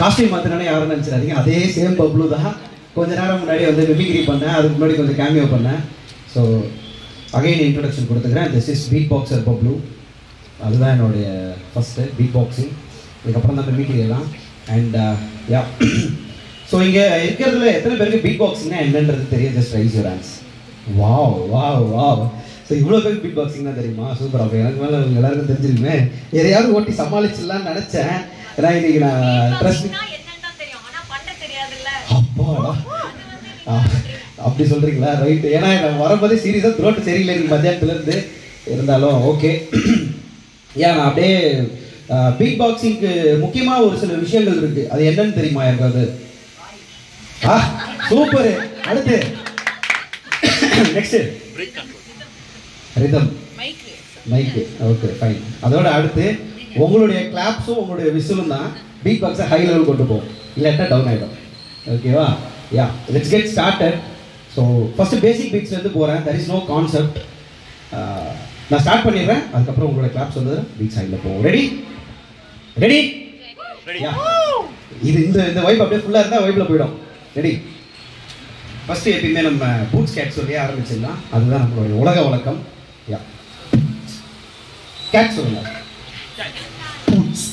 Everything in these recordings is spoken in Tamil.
காஸ்டியூம் மாற்றினாலே யாரும் நினச்சிடாதீங்க, அதே சேம் பப்ளு தான். கொஞ்ச நேரம் முன்னாடி வந்து மிமிக்ரி பண்ணேன், அதுக்கு முன்னாடி கொஞ்சம் கேமியோ பண்ணேன். ஸோ அகைன் இன்ட்ரடக்ஷன் கொடுத்துக்கிறேன். This is beatboxer Bablu. அதுதான் என்னுடைய ஃபஸ்ட்டு பீட் பாக்ஸிங். இதுக்கப்புறம் தான் மிமிக்ரி எல்லாம். அண்ட் யா, ஸோ இங்கே இருக்கிறதுல எத்தனை பேருக்கு பீட் பாக்ஸிங்னா என்னன்றது தெரியும்? Just raise your hands. Wow wow wow. So இவ்வளோ பேருக்கு பீட் பாக்ஸிங் தான் தெரியுமா? சூப்பர். அப்போ எனக்கு மேலே உங்கள் எல்லாருக்கும் தெரிஞ்சிருக்குமே. எதையாவது ஓட்டி சமாளிச்சிடலான்னு நினச்சேன். ஏன்னா இன்னைக்கு நான் ட்ரெஸ் அப்பாடா அப்படி சொல்கிறீங்களா? ரைட்டு. ஏன்னா நான் வரும்போதே சீரியஸாக த்ரோட்டு சரியில்லை எனக்கு மத்தியானத்துலேருந்து. இருந்தாலும் ஓகே. ஏன் நான் அப்படியே பீட் பாக்ஸிங்க்கு முக்கியமாக ஒரு சில விஷயங்கள் இருக்குது. அது என்னன்னு தெரியுமா யாருக்காவது? சூப்பரு. அடுத்து நெக்ஸ்ட்டு ரிதம், மைக்கு. Okay fine. அதோட அடுத்து உங்களுடைய கிளாப்ஸும் உங்களுடைய விசிலும் தான் பீட் பாக்ஸை ஹை லெவல் கொண்டு போகும், இல்லாட்டா டவுன் ஆகிடும். ஓகேவா? Yeah, let's get started. So first basic பீட்ஸ்லேருந்து போகிறேன். That is no concept. நான் ஸ்டார்ட் பண்ணிடுறேன், அதுக்கப்புறம் உங்களுடைய கிளாப்ஸ் வந்து பீட் சைடில் போகும். ரெடி? ரெடி? யா, இது இந்த வைப் அப்படியே ஃபுல்லாக இருந்தால் வைப்பில் போயிடும். ரெடி? ஃபஸ்ட்டு எப்பயுமே நம்ம பூட்ஸ் கேட் சொல்லி ஆரம்பிச்சிடலாம். அதுதான் நம்மளுடைய உலக வழக்கம். யா, கேட் சொல்லுங்க. பூட்ஸ்.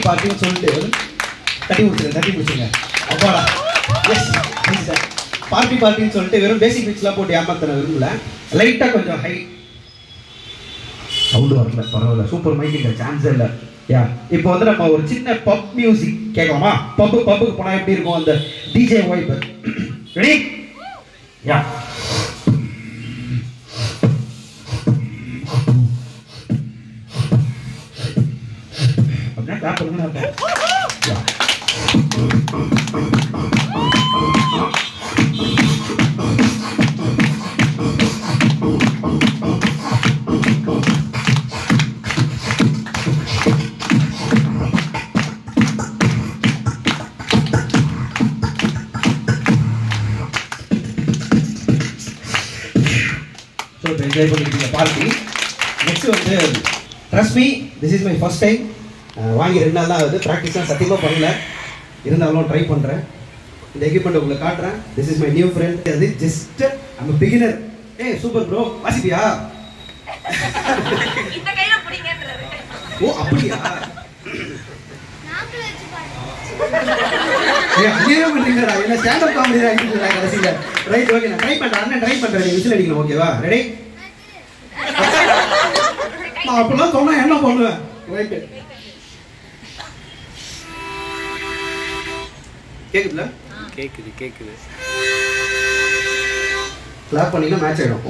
பார்ட்டின்னு சொல்லிட்டு தட்டி முடிச்சுங்க. அப்பாடா, எஸ் சார். பார்ட்டின்னு சொல்லிட்டு வெறும் பேசிக் பீட்ஸ்லாம் போட்டு ஏமாத்தின விரும்பல. லைட்டாக கொஞ்சம் ஹை சவுண்டு வரல, பரவாயில்ல. சூப்பர் மைக்கிங்க, சான்ஸே இல்லை. யா, இப்போ வந்து நம்ம ஒரு சின்ன பப் மியூசிக் கேட்கலாமா? பப்புக்கு போனால் எப்படி இருக்கும் அந்த டிஜே வைப்? ரெடி? யா, clap பண்ணுங்க. ஸோ இப்போ என்ஜாய் பண்ணிக்கிட்டீங்க பார்ட்டி. நெக்ஸ்ட் வந்து trust me, this is my first time. வாங்கி 2 நாள் தான் ஆகுது. ப்ராக்டிஸ்லாம் சத்தியமாக பண்ணல, இருந்தாலும் ட்ரை பண்ணுறேன். இந்த எக்யூப்மெண்ட் உங்களுக்கு காட்டுறேன். This is my new friend. அது ஜஸ்ட் ஐம் a பிகினர். ஏய் சூப்பர் ப்ரோ, வாசிப்பியா? ஓ அப்படியா? அங்கேயே பண்ணுறீங்களா? என்ன ஸ்டாண்டப் காமெடி ஆகிட்டு கடைசியில். Right, okay. நான் ட்ரை பண்ணுறேன். அண்ணன் ட்ரை பண்ணுறேன். நீங்கள் விசில் அடிக்கணும். ஓகேவா? ரெடி? நான் அப்படிலாம் சொன்னால் என்ன பண்ணுவேன்? ரைட்டு. கேக்குதுல? கேக்குது. கிளாப் பண்ணினா மேட்ச் ஆயிடும்.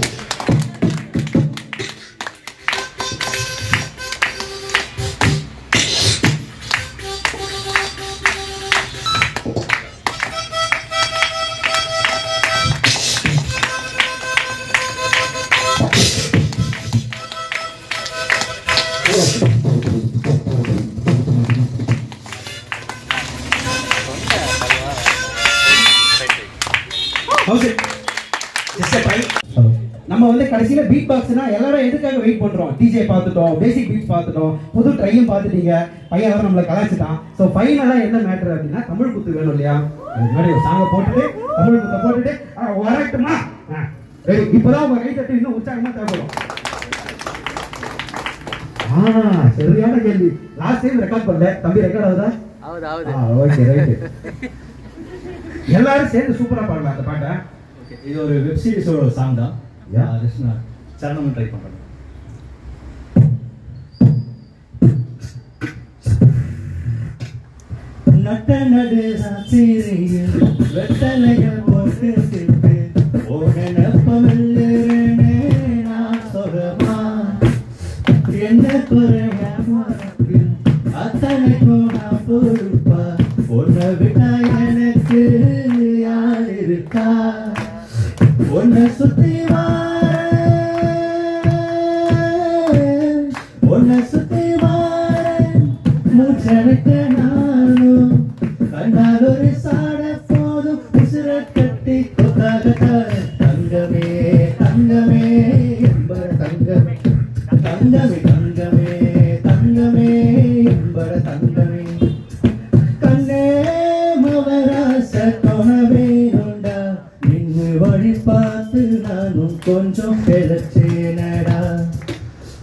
நம்ம வந்து கடைசியில பீட் பாக்ஸ்னா எல்லாரும் எதுக்காக வெயிட் பண்றோம்? டிஜே பார்த்துட்டோம், பேசிக் பீட்ஸ் பார்த்துட்டோம், புது ட்ரையும் பார்த்துட்டீங்க, பையன் வேற நம்மளை கலாய்ச்சிட்டான். ஸோ ஃபைனலா என்ன மேட்டர் அப்படின்னா தமிழ் குத்து வேணும் இல்லையா? அது முன்னாடி ஒரு சாங்கை போட்டுட்டு தமிழ் குத்தை போட்டுட்டு வரட்டுமா? ரெடி? இப்பதான் உங்க கை தட்டு இன்னும் உற்சாகமா தேவைப்படும். சரியான கேள்வி. லாஸ்ட் டைம் ரெக்கார்ட் பண்ணல. தம்பி ரெக்கார்ட் ஆகுதா? Okay right. எல்லாரும் சேர்ந்து சூப்பரா பாடலாம் அந்த பாட்டை. இது ஒரு வெப் சீரிஸோட சாங் தான். சரணம் ட்ரை பண்றேன். நட்ட நடு ராத்திரியில் வெத்தலைய போட்டு திட்டு ஓடனப்பமில்லேனே நான் சொகமா என்ன குறையா உனக்கு அத்தனைக்கும் நான் பொறுப்பா உன்னை விட்டா எனக்கு யார் இருக்கா உன்னை சுத்தி மூச்செடுக்க நானும் கண்ணால் ஒரு சாட போதும் உசுர கட்டி கொத்தாக தங்கமே தங்கமே என்பர தங்கமே தங்கமே தங்கமே தங்கமே என்பர தங்கமே கண்ணே மவராச கொணவேனுண்டா நின்று வழி பார்த்து நானும் கொஞ்சம் பிழைச்சேனடா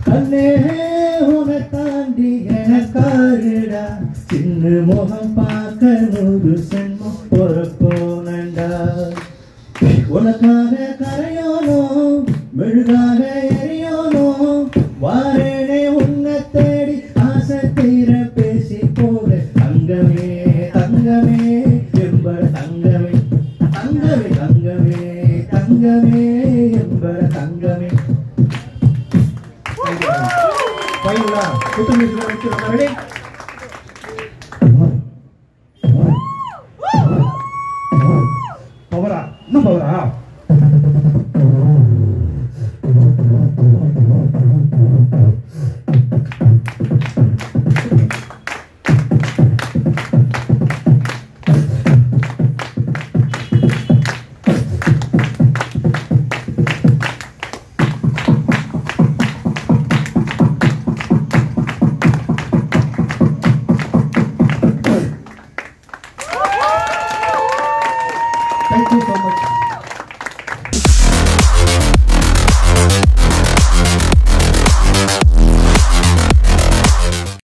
கண்ணே உன தாண்டி எனக்காருடா சின்ன முகம் பார்க்க 100 சென்மம் பொறப்போனண்டா உனக்காக கரையோனோ மெழுகாக எரியோனோ வாரேனே உன்னை தேடி ஆசை தீர பேசி போக தங்கமே தங்கமே என்பர தங்கமே தங்கமே தங்கமே தங்கமே என்பர தங்கமே Baiklah, kita sudah mencoba ready. Power up, no power up. Thank you so much.